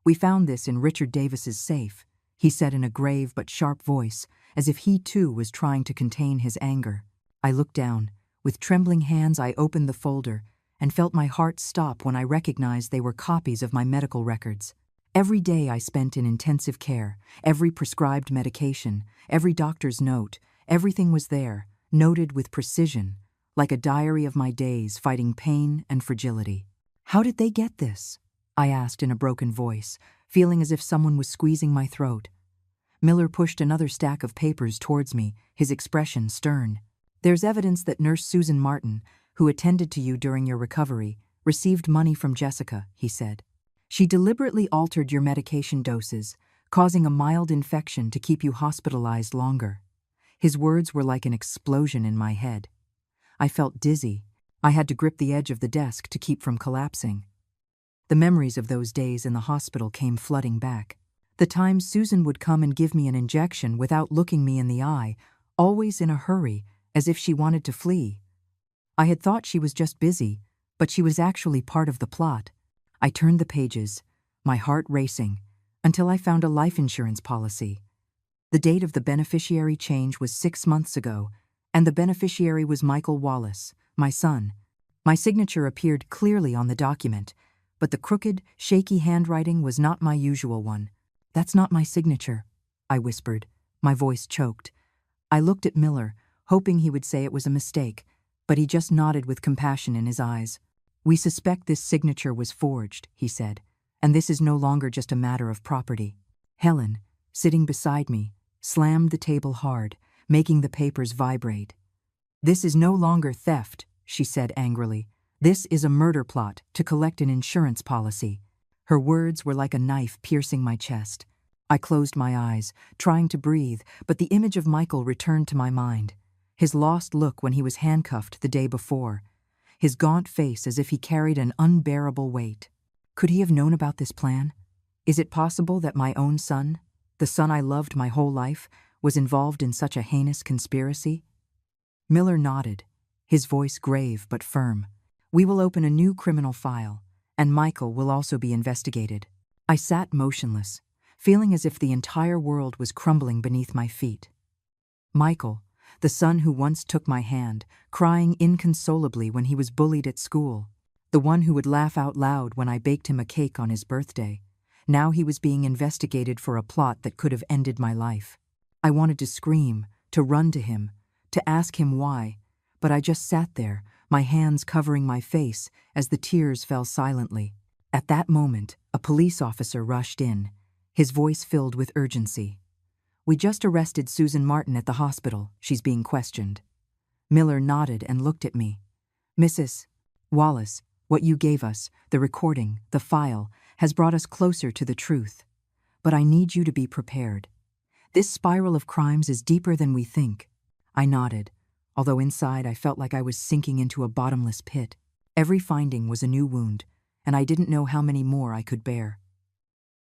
"We found this in Richard Davis's safe," he said in a grave but sharp voice, as if he too was trying to contain his anger. I looked down. With trembling hands, I opened the folder and felt my heart stop when I recognized they were copies of my medical records. Every day I spent in intensive care, every prescribed medication, every doctor's note, everything was there, noted with precision, like a diary of my days fighting pain and fragility. "How did they get this?" I asked in a broken voice, feeling as if someone was squeezing my throat. Miller pushed another stack of papers towards me, his expression stern. "There's evidence that Nurse Susan Martin, who attended to you during your recovery, received money from Jessica," he said. "She deliberately altered your medication doses, causing a mild infection to keep you hospitalized longer." His words were like an explosion in my head. I felt dizzy. I had to grip the edge of the desk to keep from collapsing. The memories of those days in the hospital came flooding back. The times Susan would come and give me an injection without looking me in the eye, always in a hurry, as if she wanted to flee. I had thought she was just busy, but she was actually part of the plot. I turned the pages, my heart racing, until I found a life insurance policy. The date of the beneficiary change was 6 months ago, and the beneficiary was Michael Wallace, my son. My signature appeared clearly on the document, but the crooked, shaky handwriting was not my usual one. "That's not my signature," I whispered, my voice choked. I looked at Miller, hoping he would say it was a mistake, but he just nodded with compassion in his eyes. "We suspect this signature was forged," he said, "and this is no longer just a matter of property." Helen, sitting beside me, slammed the table hard, making the papers vibrate. "This is no longer theft," she said angrily. "This is a murder plot to collect an insurance policy." Her words were like a knife piercing my chest. I closed my eyes, trying to breathe, but the image of Michael returned to my mind. His lost look when he was handcuffed the day before. His gaunt face as if he carried an unbearable weight. Could he have known about this plan? Is it possible that my own son, the son I loved my whole life, was involved in such a heinous conspiracy? Miller nodded, his voice grave but firm. "We will open a new criminal file, and Michael will also be investigated." I sat motionless, feeling as if the entire world was crumbling beneath my feet. Michael, the son who once took my hand, crying inconsolably when he was bullied at school, the one who would laugh out loud when I baked him a cake on his birthday. Now he was being investigated for a plot that could have ended my life. I wanted to scream, to run to him, to ask him why, but I just sat there, my hands covering my face as the tears fell silently. At that moment, a police officer rushed in, his voice filled with urgency. "We just arrested Susan Martin at the hospital. She's being questioned." Miller nodded and looked at me. "Mrs. Wallace, what you gave us, the recording, the file, has brought us closer to the truth. But I need you to be prepared. This spiral of crimes is deeper than we think." I nodded, although inside I felt like I was sinking into a bottomless pit. Every finding was a new wound, and I didn't know how many more I could bear.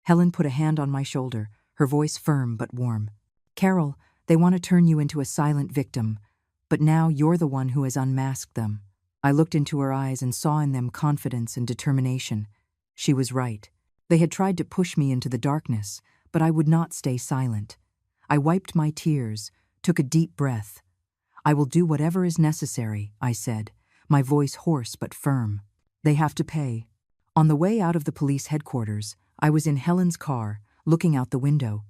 Helen put a hand on my shoulder, her voice firm but warm. "Carol, they want to turn you into a silent victim, but now you're the one who has unmasked them." I looked into her eyes and saw in them confidence and determination. She was right. They had tried to push me into the darkness, but I would not stay silent. I wiped my tears, took a deep breath. "I will do whatever is necessary," I said, my voice hoarse but firm. "They have to pay." On the way out of the police headquarters, I was in Helen's car, looking out the window.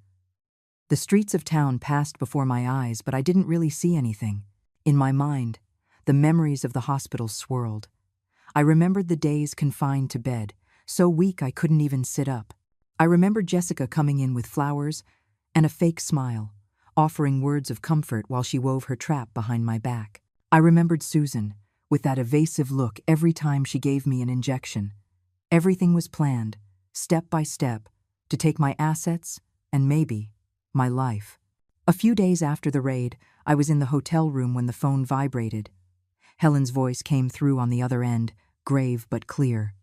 The streets of town passed before my eyes, but I didn't really see anything. In my mind, the memories of the hospital swirled. I remembered the days confined to bed, so weak I couldn't even sit up. I remembered Jessica coming in with flowers and a fake smile, offering words of comfort while she wove her trap behind my back. I remembered Susan, with that evasive look every time she gave me an injection. Everything was planned, step by step, to take my assets and maybe my life. A few days after the raid, I was in the hotel room when the phone vibrated. Helen's voice came through on the other end, grave but clear.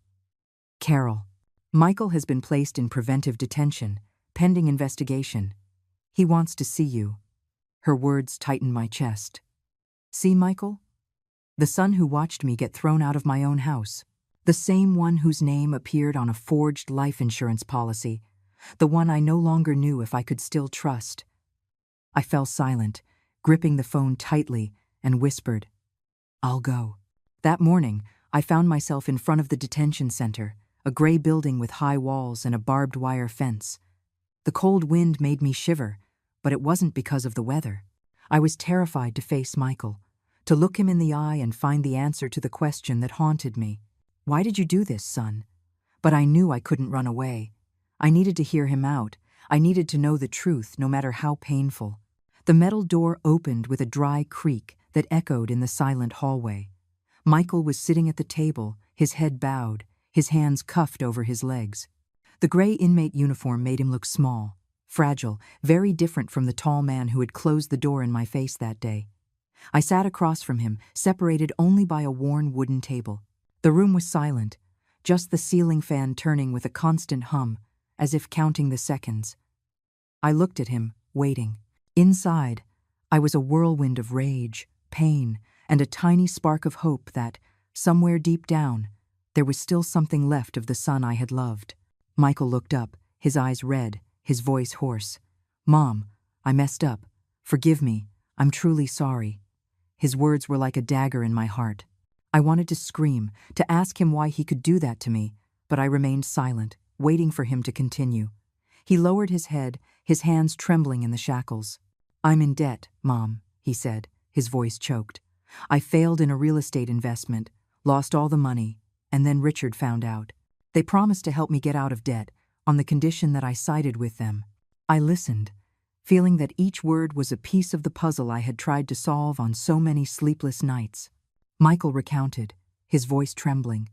"Carol, Michael has been placed in preventive detention, pending investigation. He wants to see you." Her words tightened my chest. "See Michael? The son who watched me get thrown out of my own house. The same one whose name appeared on a forged life insurance policy. The one I no longer knew if I could still trust." I fell silent, gripping the phone tightly, and whispered, "I'll go." That morning, I found myself in front of the detention center, a gray building with high walls and a barbed wire fence. The cold wind made me shiver, but it wasn't because of the weather. I was terrified to face Michael, to look him in the eye and find the answer to the question that haunted me. "Why did you do this, son?" But I knew I couldn't run away. I needed to hear him out. I needed to know the truth, no matter how painful. The metal door opened with a dry creak that echoed in the silent hallway. Michael was sitting at the table, his head bowed, his hands cuffed over his legs. The gray inmate uniform made him look small, fragile, very different from the tall man who had closed the door in my face that day. I sat across from him, separated only by a worn wooden table. The room was silent, just the ceiling fan turning with a constant hum, as if counting the seconds. I looked at him, waiting. Inside, I was a whirlwind of rage, pain, and a tiny spark of hope that, somewhere deep down, there was still something left of the son I had loved. Michael looked up, his eyes red, his voice hoarse. "Mom, I messed up. Forgive me. I'm truly sorry." His words were like a dagger in my heart. I wanted to scream, to ask him why he could do that to me, but I remained silent, waiting for him to continue. He lowered his head, his hands trembling in the shackles. "I'm in debt, Mom," he said, his voice choked. "I failed in a real estate investment, lost all the money, and then Richard found out. They promised to help me get out of debt, on the condition that I sided with them." I listened, feeling that each word was a piece of the puzzle I had tried to solve on so many sleepless nights. Michael recounted, his voice trembling,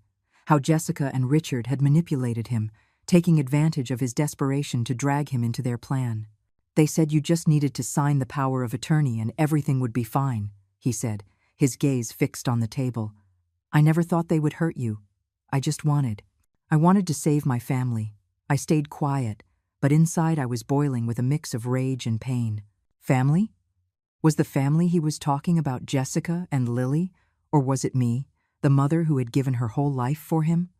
how Jessica and Richard had manipulated him, taking advantage of his desperation to drag him into their plan. "They said you just needed to sign the power of attorney and everything would be fine," he said, his gaze fixed on the table. "I never thought they would hurt you. I wanted to save my family. I stayed quiet, but inside I was boiling with a mix of rage and pain." Family? Was the family he was talking about Jessica and Lily, or was it me, the mother who had given her whole life for him?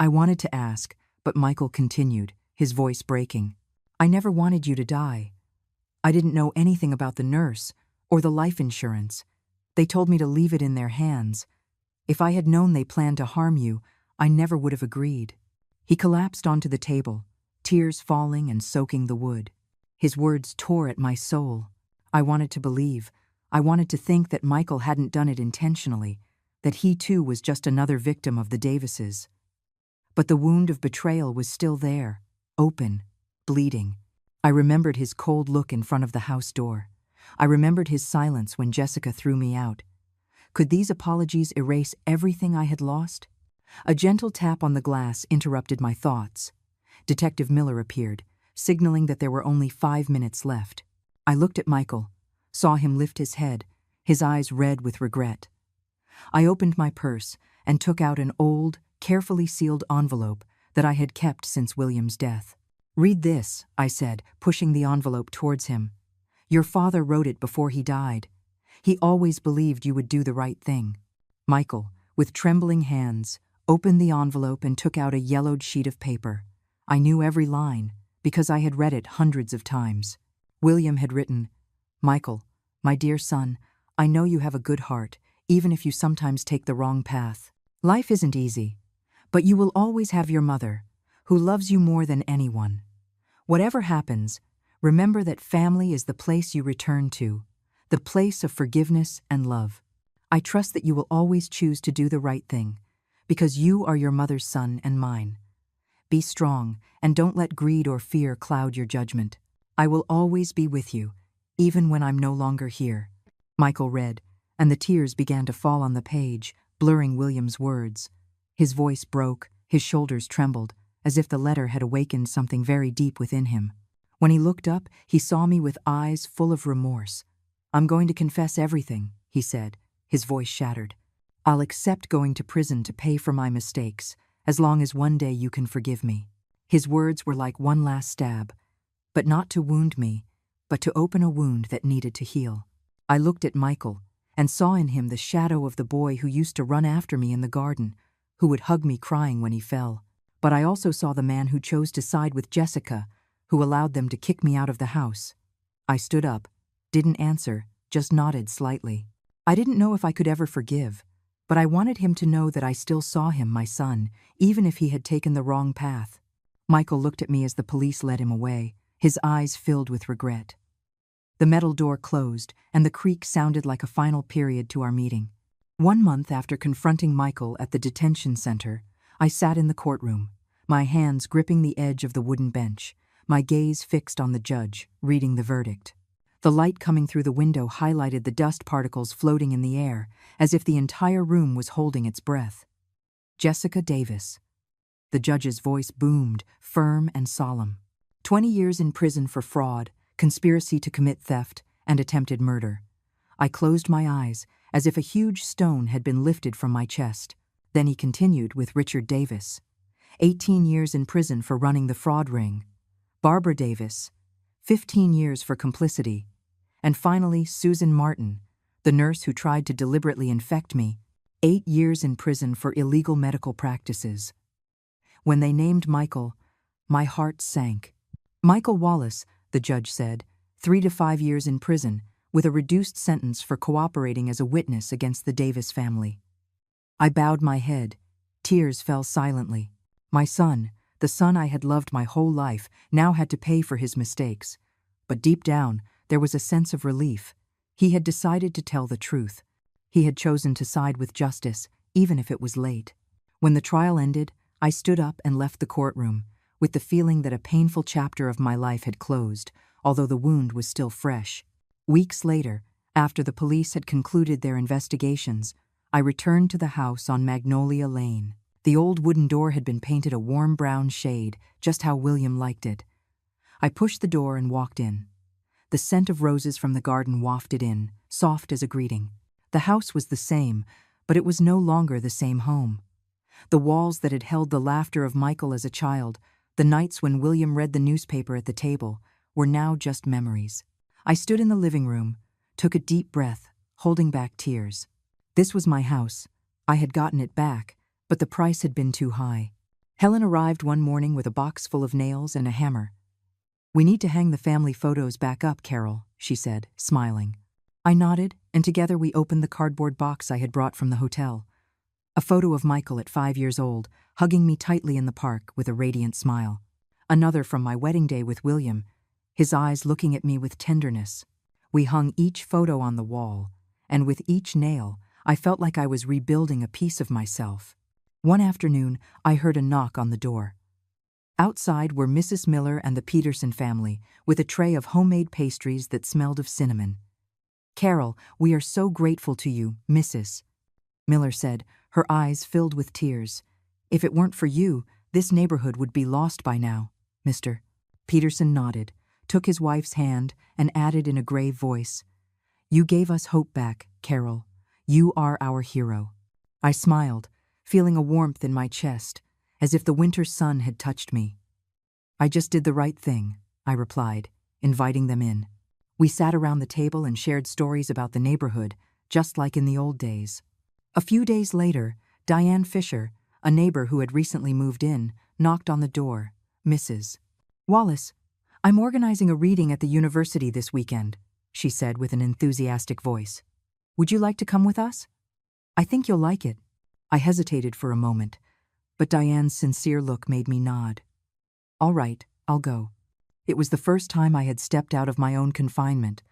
I wanted to ask, but Michael continued, his voice breaking. "I never wanted you to die. I didn't know anything about the nurse or the life insurance. They told me to leave it in their hands. If I had known they planned to harm you, I never would have agreed." He collapsed onto the table, tears falling and soaking the wood. His words tore at my soul. I wanted to believe. I wanted to think that Michael hadn't done it intentionally, that he too was just another victim of the Davises. But the wound of betrayal was still there, open, bleeding. I remembered his cold look in front of the house door. I remembered his silence when Jessica threw me out. Could these apologies erase everything I had lost? A gentle tap on the glass interrupted my thoughts. Detective Miller appeared, signaling that there were only 5 minutes left. I looked at Michael, saw him lift his head, his eyes red with regret. I opened my purse and took out an old, carefully sealed envelope that I had kept since William's death. "Read this," I said, pushing the envelope towards him. "Your father wrote it before he died. He always believed you would do the right thing." Michael, with trembling hands, opened the envelope and took out a yellowed sheet of paper. I knew every line, because I had read it hundreds of times. William had written, "Michael, my dear son, I know you have a good heart, even if you sometimes take the wrong path. Life isn't easy, but you will always have your mother, who loves you more than anyone. Whatever happens, remember that family is the place you return to, the place of forgiveness and love. I trust that you will always choose to do the right thing, because you are your mother's son and mine. Be strong, and don't let greed or fear cloud your judgment. I will always be with you, even when I'm no longer here." Michael read, and the tears began to fall on the page, blurring William's words. His voice broke, his shoulders trembled, as if the letter had awakened something very deep within him. When he looked up, he saw me with eyes full of remorse. "I'm going to confess everything," he said, his voice shattered. "I'll accept going to prison to pay for my mistakes, as long as one day you can forgive me." His words were like one last stab, but not to wound me, but to open a wound that needed to heal. I looked at Michael and saw in him the shadow of the boy who used to run after me in the garden, who would hug me crying when he fell. But I also saw the man who chose to side with Jessica, who allowed them to kick me out of the house. I stood up, didn't answer, just nodded slightly. I didn't know if I could ever forgive, but I wanted him to know that I still saw him, my son, even if he had taken the wrong path. Michael looked at me as the police led him away, his eyes filled with regret. The metal door closed, and the creak sounded like a final period to our meeting. 1 month after confronting Michael at the detention center, I sat in the courtroom, my hands gripping the edge of the wooden bench, my gaze fixed on the judge, reading the verdict. The light coming through the window highlighted the dust particles floating in the air, as if the entire room was holding its breath. "Jessica Davis." The judge's voice boomed, firm and solemn. 20 years in prison for fraud, conspiracy to commit theft, and attempted murder. I closed my eyes, as if a huge stone had been lifted from my chest. Then he continued with Richard Davis. 18 years in prison for running the fraud ring. Barbara Davis, 15 years for complicity. And finally, Susan Martin, the nurse who tried to deliberately infect me, 8 years in prison for illegal medical practices. When they named Michael, my heart sank. Michael Wallace, the judge said, 3 to 5 years in prison, with a reduced sentence for cooperating as a witness against the Davis family. I bowed my head. Tears fell silently. My son, the son I had loved my whole life, now had to pay for his mistakes. But deep down, there was a sense of relief. He had decided to tell the truth. He had chosen to side with justice, even if it was late. When the trial ended, I stood up and left the courtroom, with the feeling that a painful chapter of my life had closed, although the wound was still fresh. Weeks later, after the police had concluded their investigations, I returned to the house on Magnolia Lane. The old wooden door had been painted a warm brown shade, just how William liked it. I pushed the door and walked in. The scent of roses from the garden wafted in, soft as a greeting. The house was the same, but it was no longer the same home. The walls that had held the laughter of Michael as a child, the nights when William read the newspaper at the table, were now just memories. I stood in the living room, took a deep breath, holding back tears. This was my house. I had gotten it back, but the price had been too high. Helen arrived one morning with a box full of nails and a hammer. "We need to hang the family photos back up, Carol," she said, smiling. I nodded, and together we opened the cardboard box I had brought from the hotel. A photo of Michael at 5 years old, hugging me tightly in the park with a radiant smile. Another from my wedding day with William, his eyes looking at me with tenderness. We hung each photo on the wall, and with each nail, I felt like I was rebuilding a piece of myself. One afternoon, I heard a knock on the door. Outside were Mrs. Miller and the Peterson family, with a tray of homemade pastries that smelled of cinnamon. "Carol, we are so grateful to you, Mrs. Miller said, her eyes filled with tears. "If it weren't for you, this neighborhood would be lost by now, Mr. Peterson nodded, took his wife's hand, and added in a grave voice, "You gave us hope back, Carol. You are our hero." I smiled, feeling a warmth in my chest, as if the winter sun had touched me. "I just did the right thing," I replied, inviting them in. We sat around the table and shared stories about the neighborhood, just like in the old days. A few days later, Diane Fisher, a neighbor who had recently moved in, knocked on the door. "Mrs. Wallace, I'm organizing a reading at the university this weekend," she said with an enthusiastic voice. "Would you like to come with us? I think you'll like it." I hesitated for a moment, but Diane's sincere look made me nod. "All right, I'll go." It was the first time I had stepped out of my own confinement,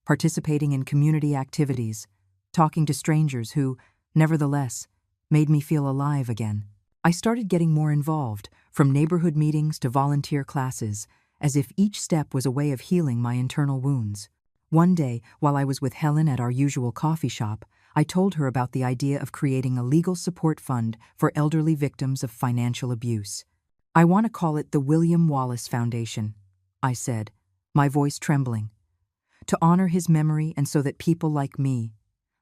participating in community activities, talking to strangers who, nevertheless, made me feel alive again. I started getting more involved, from neighborhood meetings to volunteer classes, as if each step was a way of healing my internal wounds. One day, while I was with Helen at our usual coffee shop, I told her about the idea of creating a legal support fund for elderly victims of financial abuse. "I want to call it the William Wallace Foundation," I said, my voice trembling, "to honor his memory and so that people like me,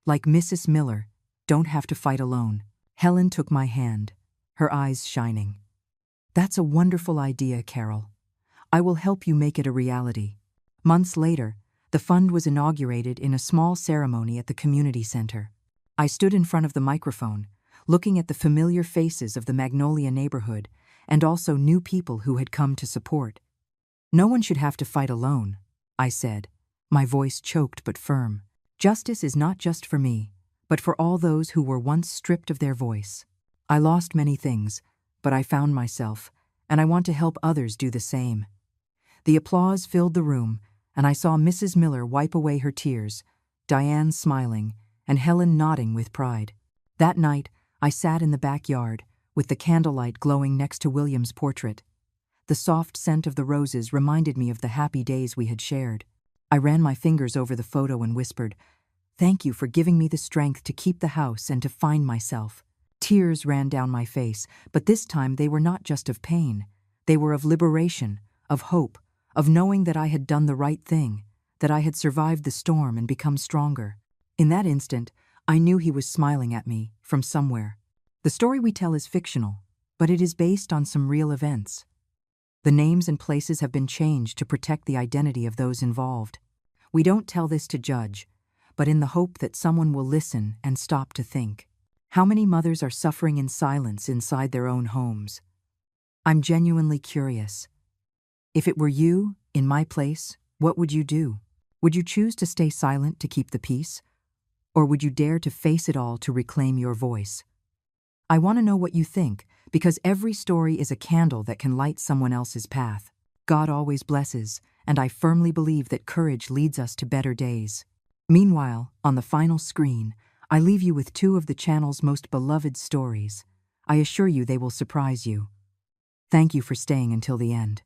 like Mrs. Miller, don't have to fight alone." Helen took my hand, her eyes shining. "That's a wonderful idea, Carol. I will help you make it a reality." Months later, the fund was inaugurated in a small ceremony at the community center. I stood in front of the microphone, looking at the familiar faces of the Magnolia neighborhood and also new people who had come to support. "No one should have to fight alone," I said, my voice choked but firm. "Justice is not just for me, but for all those who were once stripped of their voice. I lost many things, but I found myself, and I want to help others do the same." The applause filled the room, and I saw Mrs. Miller wipe away her tears, Diane smiling, and Helen nodding with pride. That night, I sat in the backyard, with the candlelight glowing next to William's portrait. The soft scent of the roses reminded me of the happy days we had shared. I ran my fingers over the photo and whispered, "Thank you for giving me the strength to keep the house and to find myself." Tears ran down my face, but this time they were not just of pain. They were of liberation, of hope, of knowing that I had done the right thing, that I had survived the storm and become stronger. In that instant, I knew he was smiling at me from somewhere. The story we tell is fictional, but it is based on some real events. The names and places have been changed to protect the identity of those involved. We don't tell this to judge, but in the hope that someone will listen and stop to think. How many mothers are suffering in silence inside their own homes? I'm genuinely curious. If it were you, in my place, what would you do? Would you choose to stay silent to keep the peace? Or would you dare to face it all to reclaim your voice? I want to know what you think, because every story is a candle that can light someone else's path. God always blesses, and I firmly believe that courage leads us to better days. Meanwhile, on the final screen, I leave you with two of the channel's most beloved stories. I assure you they will surprise you. Thank you for staying until the end.